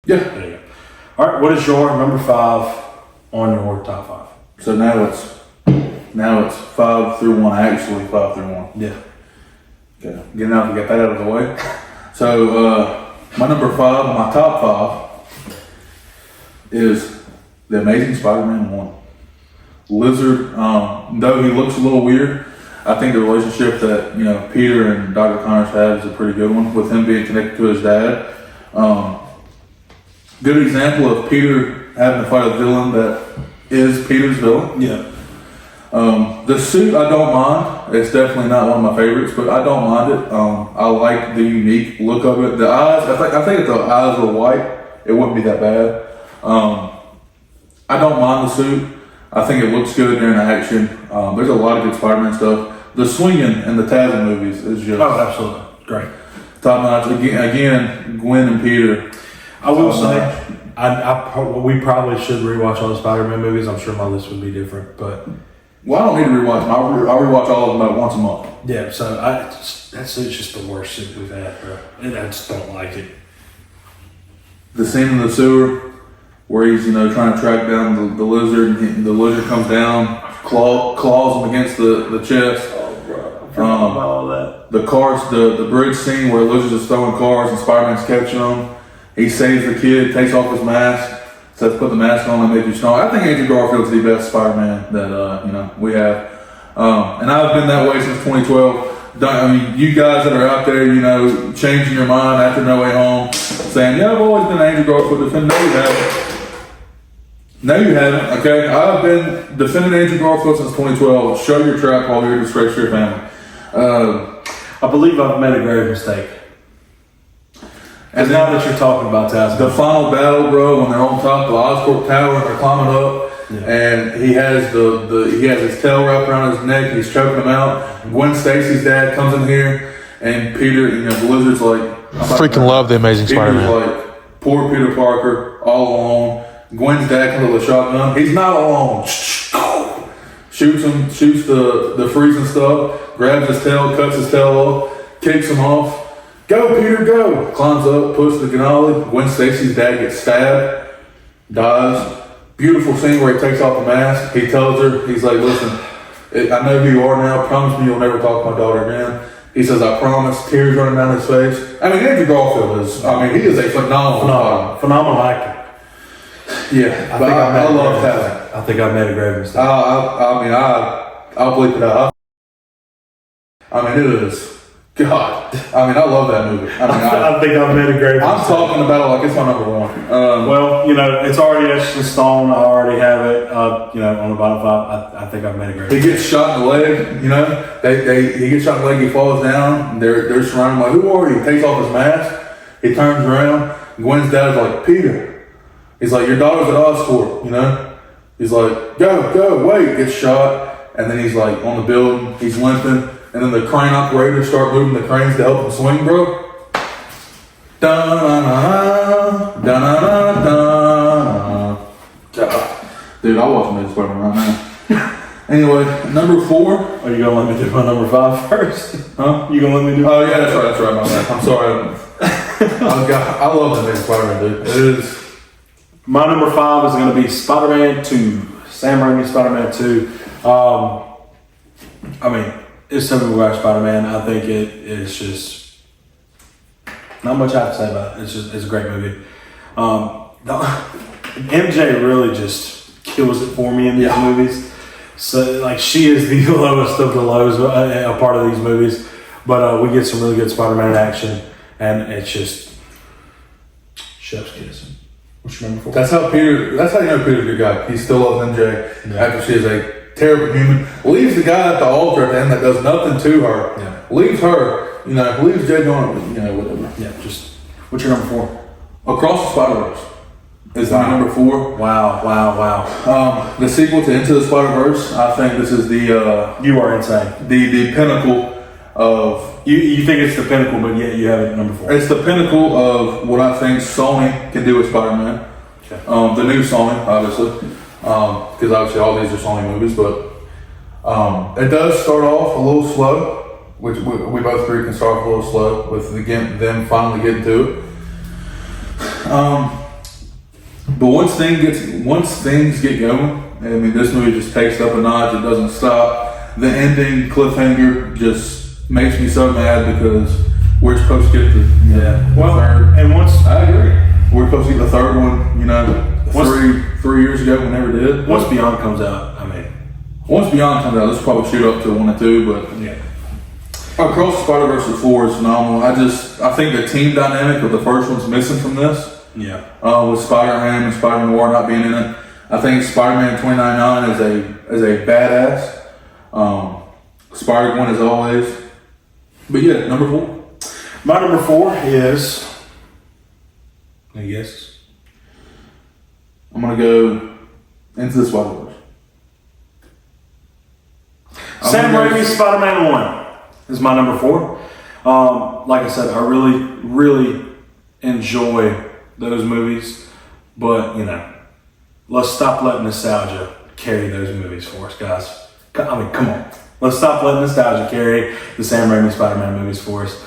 Yeah. There you go. All right, what is your number 5 on your top 5? So now it's 5 through 1. Actually, 5 through 1. Yeah. Okay. Get that out of the way. So my number 5 on my top 5 is The Amazing Spider-Man 1. Lizard, though he looks a little weird, I think the relationship that Peter and Dr. Connors have is a pretty good one, with him being connected to his dad. Good example of Peter having to fight a villain that is Peter's villain. Yeah. The suit I don't mind. It's definitely not one of my favorites, but I don't mind it. I like the unique look of it. The eyes, I think if the eyes were white, it wouldn't be that bad. I don't mind the suit. I think it looks good during the action. There's a lot of good Spider-Man stuff. The swinging in the TASM movies is just Absolutely. Great. top notch. Again, Gwen and Peter. I will top say, notch. we probably should rewatch all the Spider-Man movies. I'm sure my list would be different, but Well, I don't need to rewatch them. I'll rewatch all of them about once a month. yeah. So that suit's just the worst suit we've had, bro. And I just don't like it. The scene in the sewer where he's trying to track down the lizard, and the lizard comes down, claws him against the chest. Oh, bro. I forgot about all that. The cars, the bridge scene where Lizard is throwing cars and Spider-Man's catching them. He saves the kid, takes off his mask, says put the mask on and make you strong. I think Andrew Garfield's the best Spider-Man that we have, and I've been that way since 2012. You guys that are out there, changing your mind after No Way Home, saying, "Yeah, I've always been Andrew Garfield defender." No, you haven't. No, you haven't. Okay, I've been defending Andrew Garfield since 2012. Show your trap while you're a disgrace to your family. I believe I've made a grave mistake. And And now that you're talking about Tasman, the final battle, bro, when they're on top of the Oscorp Tower and they're climbing up, and he has he has his tail wrapped around his neck, and he's choking him out. Gwen Stacy's dad comes in here, and Peter, the Lizard's like, Freaking love the Amazing Peter's Spider-Man. like, poor Peter Parker, all alone. Gwen's dad comes with a shotgun. He's not alone. Shoots him, shoots the freezing stuff, grabs his tail, cuts his tail off, kicks him off. Go, Peter, go! Climbs up, pushes the Ganali. Gwen Stacy's dad gets stabbed, dies. Beautiful scene where he takes off the mask. He tells her, he's like, listen, I know who you are now. Promise me you'll never talk to my daughter again. He says, I promise. Tears running down his face. I mean, Andrew Garfield he is a phenomenal actor. Yeah, but I love that. I think I made a grave mistake. I'll bleep it out. It is. God. I love that movie. I think I've made a grave I'm mistake. talking about it like it's my number one. Well, it's already etched in stone. I already have it, on the bottom five. I think I've made a grave He mistake. gets shot in the leg, he gets shot in the leg, he falls down, and they're surrounding him like, who are you? He takes off his mask, he turns around, Gwen's dad's like, Peter. He's like, your daughter's at Oscorp, He's like, go, wait, gets shot, and then he's like on the building, he's limping, and then the crane operators start moving the cranes to help him swing, bro. Da-na-na, da-na-na-na. Dude, I'll watch Amazing Spider-Man right now. Anyway, number 4. Are you going to let me do my number 5 first? Huh? You going to let me do Oh, yeah, that's right, my bad. I'm sorry. I love the Amazing Spider-Man, dude. It is. My number 5 is going to be Spider-Man 2. Sam Raimi Spider-Man 2. It's Tobey Maguire Spider-Man. I think it's just not much I have to say about it. It's a great movie. MJ really just kills it for me in these movies. So she is the lowest of the lows, a part of these movies. But we get some really good Spider-Man action, and it's just chef's kiss. What's your number 4? That's how Peter's a good guy. He still loves MJ after she is a terrible human. Leaves the guy at the altar at the end that does nothing to her. Yeah. Leaves her, leaves Jay going, whatever. Yeah, what's your number 4? Across the Spider-Verse is my number 4. Wow. The sequel to Into the Spider-Verse, I think this is the You are insane. the pinnacle of. You think it's the pinnacle, but yet you have it at number 4. It's the pinnacle of what I think Sony can do with Spider-Man. Okay. The new Sony, obviously, because obviously all these are Sony movies, but it does start off a little slow, which we both agree can start off a little slow with them finally getting to it. But once things get going, this movie just takes up a notch. It doesn't stop. The ending cliffhanger just makes me so mad because we're supposed to get the third. And once I agree, we're supposed to get the third one. 3 years ago, we never did. once Beyond comes out, Once Beyond comes out, this will probably shoot up to 1 and 2, but Yeah. Across the Spider-Verse 4 is phenomenal. I think the team dynamic of the first one's missing from this. Yeah. With Spider-Man and Spider-Noir not being in it. I think Spider-Man 2099 is a badass. Spider-Gwen as always. But yeah, number 4. My number 4 is. Any guesses? I'm gonna go Into the Spider-Verse. Sam Raimi's Spider-Man 1 is my number 4. Like I said, I really enjoy those movies, but let's stop letting nostalgia carry those movies for us, guys. I mean, come on. Let's stop letting nostalgia carry the Sam Raimi Spider-Man movies for us.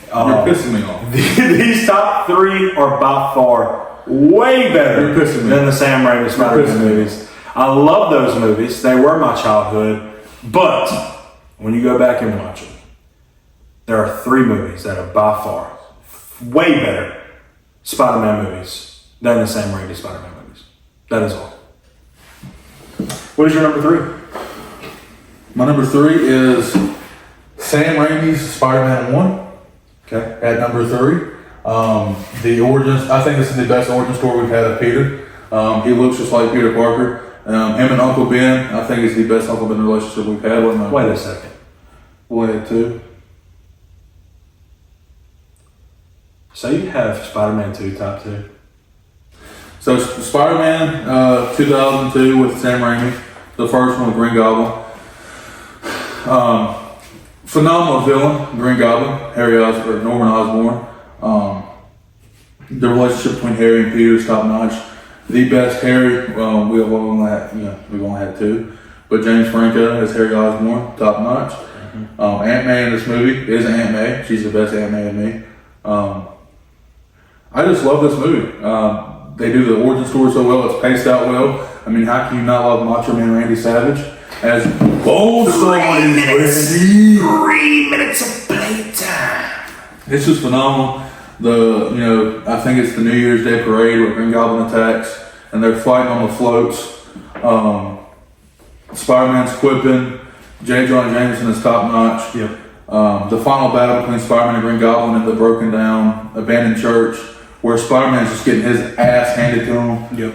You're pissing me off. These top 3 are by far way better You're pissing me than the Sam Raimi Spider-Man movies. I love those movies. They were my childhood. But when you go back and watch them, there are 3 movies that are by far way better Spider-Man movies than the Sam Raimi Spider-Man movies. That is all. What is your number 3? My number 3 is Sam Raimi's Spider-Man 1. Okay. At number 3. The origins, I think this is the best origin story we've had of Peter. He looks just like Peter Parker. Him and Uncle Ben, I think is the best Uncle Ben relationship we've had. Wait a second. Wait, 2. So you have Spider-Man 2 top 2? So Spider-Man 2002 with Sam Raimi. The first one with Green Goblin. Phenomenal villain, Green Goblin, Norman Osborn. The relationship between Harry and Peter is top notch. The best Harry, we've only had 2, but James Franco as Harry Osborn, top notch. Ant-Man in this movie is Aunt May. She's the best Aunt May in me. I just love this movie. They do the origin story so well. It's paced out well. I mean, how can you not love Macho Man Randy Savage as Bold Randy? 3 minutes of playtime. It's just phenomenal. I think it's the New Year's Day parade where Green Goblin attacks and they're fighting on the floats. Spider-Man's quipping. J. Jonah Jameson is top notch. Yep. The final battle between Spider-Man and Green Goblin in the broken down, abandoned church where Spider-Man's just getting his ass handed to him. Yep.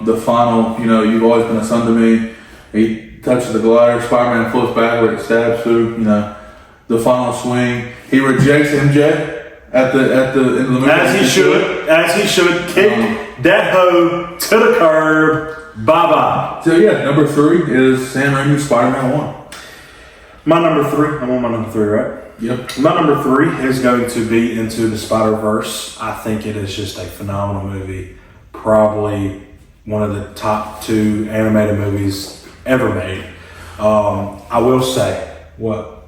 The final, you've always been a son to me. He touches the glider, Spider-Man flips backward, it stabs through, the final swing. He rejects MJ at the end of the movie. As he should, kick that hoe to the curb. Bye-bye. So yeah, number 3 is Sam Raimi's Spider-Man 1. My number 3, I'm on my number 3, right? Yep. My number 3 is going to be Into the Spider-Verse. I think it is just a phenomenal movie. Probably one of the top 2 animated movies ever made. I will say, what?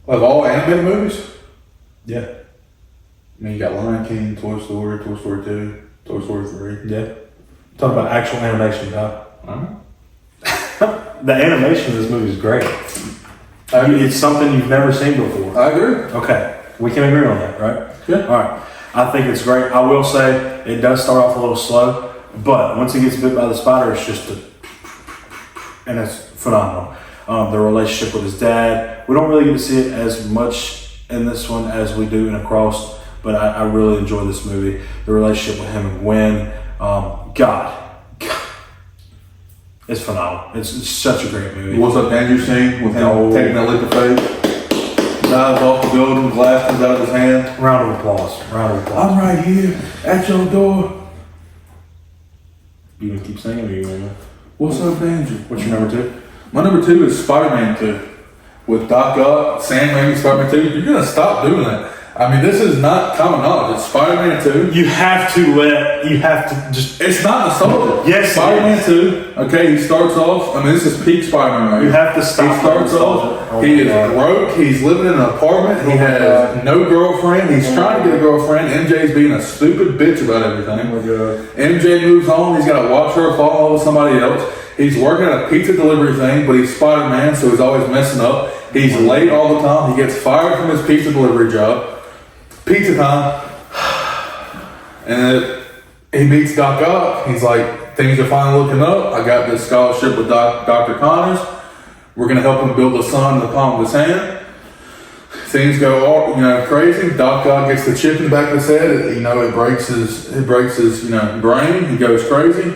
Of all animated movies? Yeah. I mean, you got Lion King, Toy Story 2, Toy Story 3. Yeah. Talk about actual animation, Doc. Uh-huh. The animation of this movie is great. It's something you've never seen before. I agree. Okay, we can agree on that, right? Yeah. All right. I think it's great. I will say it does start off a little slow, but once he gets bit by the spider, it's just and it's phenomenal. The relationship with his dad. We don't really get to see it as much in this one as we do in Across, but I really enjoy this movie. The relationship with him and Gwen. God. It's phenomenal. It's such a great movie. What's up, Andrew scene with him taking that leap of faith? Dives off the building, glass comes out of his hand. Round of applause. I'm right here at your door. You gonna keep singing or you gonna? What's up, Andrew? What's your number 2? My number 2 is Spider-Man 2 with Doc Ock, Sam Raimi, Spider-Man 2. You're gonna stop doing that. I mean, this is not common knowledge. It's Spider-Man 2. You have to just. It's not nostalgia. Yes, Spider-Man 2. Okay, he starts off. I mean, this is peak Spider-Man right You here. have to stop. He starts off. He is broke. He's living in an apartment. He has no girlfriend. He's trying to get a girlfriend. MJ's being a stupid bitch about everything. Oh my God. MJ moves on. He's got to watch her fall in love with somebody else. He's working at a pizza delivery thing, but he's Spider-Man, so he's always messing up. He's late all the time. He gets fired from his pizza delivery job. Pizza time. And he meets Doc Ock. He's like, things are finally looking up. I got this scholarship with Dr. Connors. We're going to help him build a sun in the palm of his hand. Things go all, crazy. Doc Ock gets the chip in the back of his head. It breaks his brain. He goes crazy.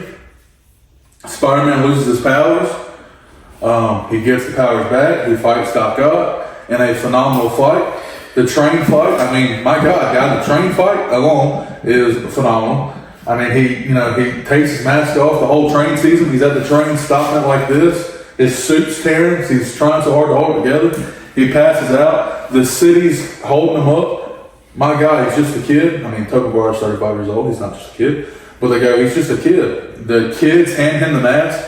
Spider-Man loses his powers. He gets the powers back. He fights Doc Ock in a phenomenal fight. The train fight, my God, guys, the train fight alone is phenomenal. He takes his mask off the whole train season. He's at the train stopping it like this. His suit's tearing. He's trying so hard to hold it together. He passes out. The city's holding him up. My God, he's just a kid. Tobey Maguire's 35 years old. He's not just a kid. But they go, he's just a kid. The kids hand him the mask.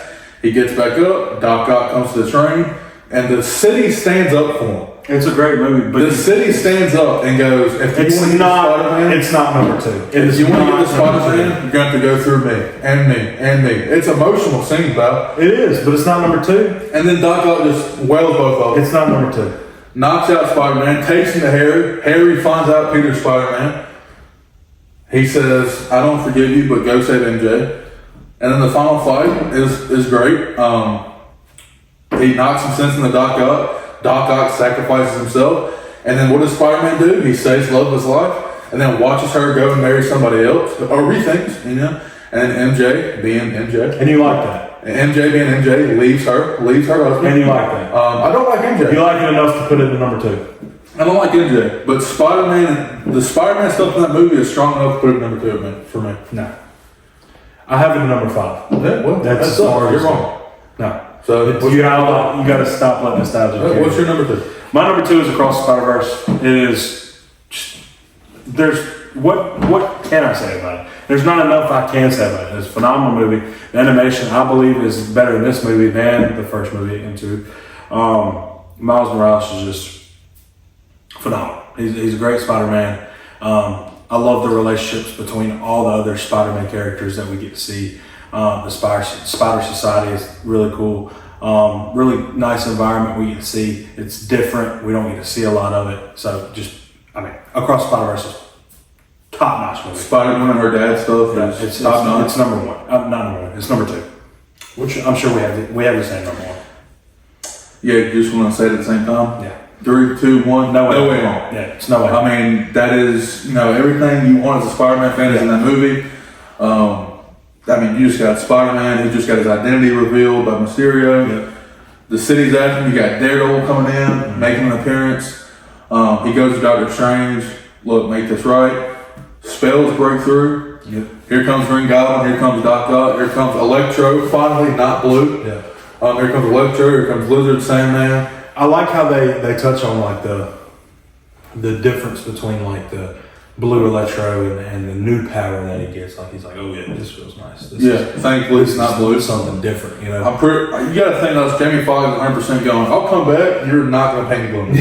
He gets back up. Doc Ock comes to the train. And the city stands up for him. It's a great movie, but the city stands up and goes, if you want to get Spider-Man, it's not number 2. If you want to get the Spider-Man, you're going to have to go through me, and me, and me. It's emotional scene, pal. It is, but it's not number 2. And then Doc Ock just wails both of them. It's not number 2. Knocks out Spider-Man, takes him to Harry. Harry finds out Peter's Spider-Man. He says, I don't forgive you, but go save MJ. And then the final fight is great. He knocks some sense into Doc Ock. Doc Ock sacrifices himself. And then what does Spider-Man do? He saves love of his life and then watches her go and marry somebody else. Or rethinks, And then MJ being MJ. And you like that. And MJ being MJ leaves her husband. And you like that. I don't like MJ. You like it enough to put it in number 2. I don't like MJ. But the Spider-Man stuff in that movie is strong enough to put it number 2 for me. No. I have it in number 5. Yeah, well, That's you're wrong. No. So You gotta stop letting nostalgia. what's your number 2? My number 2 is Across the Spider-Verse. It is what can I say about it? There's not enough I can say about it. It's a phenomenal movie. The animation, I believe, is better in this movie than the first movie into. Miles Morales is just phenomenal. He's a great Spider-Man. I love the relationships between all the other Spider-Man characters that we get to see. The Spider Society is really cool. Really nice environment we get to see. It's different. We don't get to see a lot of it. So Across Spider-Verse is top notch movie. Spider-Man and her dad stuff. It's top notch. It's number 1. Not number 1. It's number 2. Which I'm sure we have the same number 1. Yeah, you just want to say it at the same time? Yeah. 3, 2, 1. No way wrong. Yeah, it's no way. That is, everything you want as a Spider-Man fan is in that movie. You just got Spider-Man, he just got his identity revealed by Mysterio. Yep. The city's after him, you got Daredevil coming in, making an appearance. He goes to Doctor Strange, look, make this right. Spells break through. Yep. Here comes Green Goblin, here comes Doc Ock, here comes Electro, finally, not Blue. Yeah. Here comes Electro, here comes Lizard, Sandman. I like how they touch on the difference between the Blue Electro and the new power that he gets. He's like, oh yeah, this feels nice. Thankfully it's not Blue. Something different, You got to think that Jamie Foxx is 100% going, I'll come back, you're not going to pay me Blue.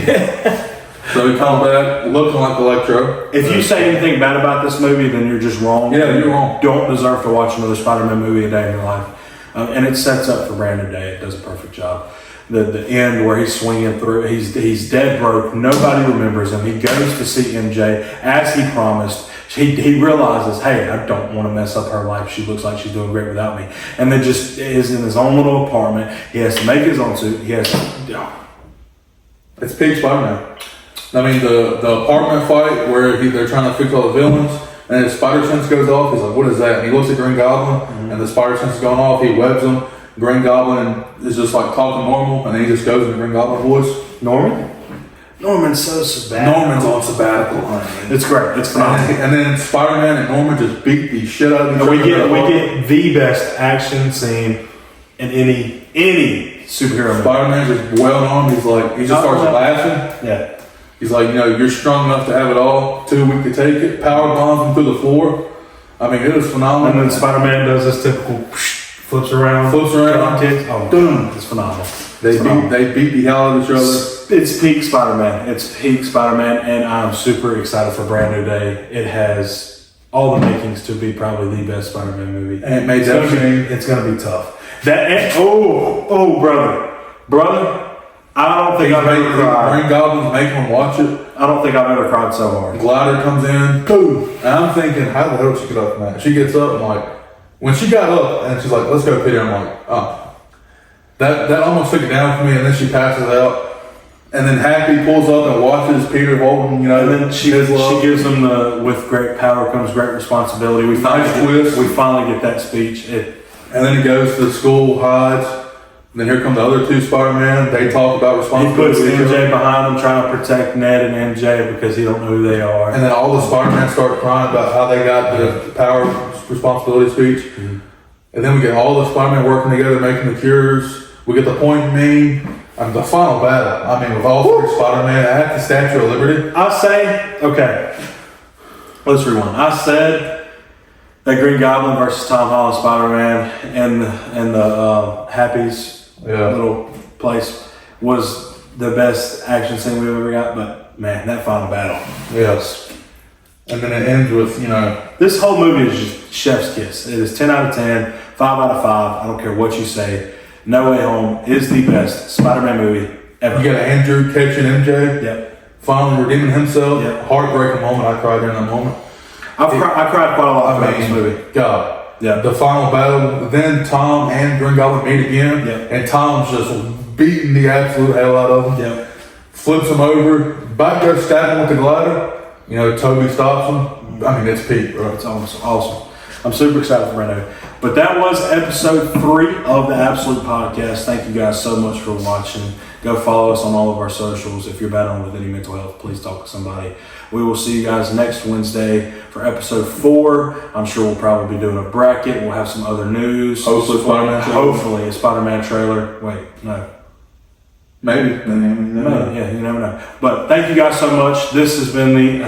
So he comes back looking like Electro. If you say anything bad about this movie, then you're just wrong. Yeah, you're wrong. Don't deserve to watch another Spider-Man movie a day in your life. And it sets up for Brand New Day. It does a perfect job. The end where he's swinging through, he's dead broke. Nobody remembers him. He goes to see MJ as he promised. He realizes, hey, I don't want to mess up her life. She looks like she's doing great without me. And then just is in his own little apartment. He has to make his own suit. It's peak Spider-Man. The apartment fight where they're trying to fix all the villains, and his spider sense goes off. He's like, what is that? And he looks at Green Goblin, and the spider sense is going off. He webs him. Green Goblin is just talking normal, and then he just goes in the Green Goblin voice. Norman's so sabbatical. Norman's on sabbatical, honey. It's great. It's phenomenal. And then Spider-Man and Norman just beat the shit out of each other. We get the best action scene in any superhero movie. Spider-Man just wailed on him. He just starts laughing. Yeah. He's like, you're strong enough to have it all. Too weak to take it. Power bombs him through the floor. It was phenomenal. And then Spider-Man does this typical flips around. Oh, boom. It's phenomenal. They beat the hell out of each other. It's peak Spider-Man. And I'm super excited for Brand New Day. It has all the makings to be probably the best Spider-Man movie. And it made it's gonna be tough. Brother. I don't think I've ever cried. Green Goblin's making him watch it. I don't think I've ever cried so hard. Glider comes in, boom. And I'm thinking, how the hell did she get up from that? She gets up and when she got up and she's like, let's go Peter, I'm like, oh. That almost took it down for me, and then she passes out. And then Happy pulls up and watches Peter holding, And then she gives them the "with great power comes great responsibility." We finally get that speech. And then he goes to the school, hides. And then here come the other two Spider-Man. They talk about He responsibility. puts MJ behind him, trying to protect Ned and MJ because he don't know who they are. And then all the Spider-Man start crying about how they got the power responsibility speech. And then we get all the Spider-Man working together, making the cures. We get the point meme. And the final battle. I mean, with all three Spider-Man, I had the Statue of Liberty. I say, okay, let's rewind. I said that Green Goblin versus Tom Holland Spider-Man and the Happy's little place was the best action scene we've ever got. But man, that final battle. Yes. And then it ends with, This whole movie is just chef's kiss. It is 10 out of 10, 5 out of 5. I don't care what you say. No Way Home is the best Spider-Man movie ever. you got Andrew catching MJ. Yep. Finally redeeming himself. Yep. Heartbreaking moment. I cried during that moment. I cried quite a lot throughout this movie. God. Yeah. The final battle. Then Tom and Green Goblin meet again. Yep. And Tom's just beating the absolute hell out of him. Yep. Flips him over. About to go stab him with the glider. Toby stops him. I mean, it's peak, bro. It's awesome. I'm super excited for Reno. But that was episode 3 of the Absolute Podcast. Thank you guys so much for watching. Go follow us on all of our socials. If you're battling with any mental health, please talk to somebody. We will see you guys next Wednesday for episode 4. I'm sure we'll probably be doing a bracket. We'll have some other news. Hopefully Spider-Man trailer. Hopefully a Spider-Man trailer. Wait, no. Maybe. Yeah, you never know. But thank you guys so much. This has been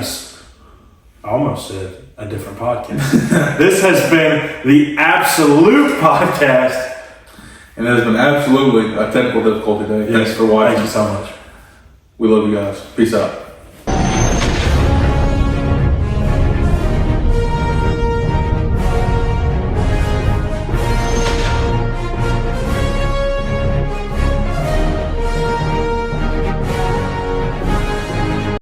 I almost said a different podcast. This has been the Absolute Podcast. And it has been absolutely a technical difficulty day. Thanks for watching. Thank you so much. We love you guys. Peace out.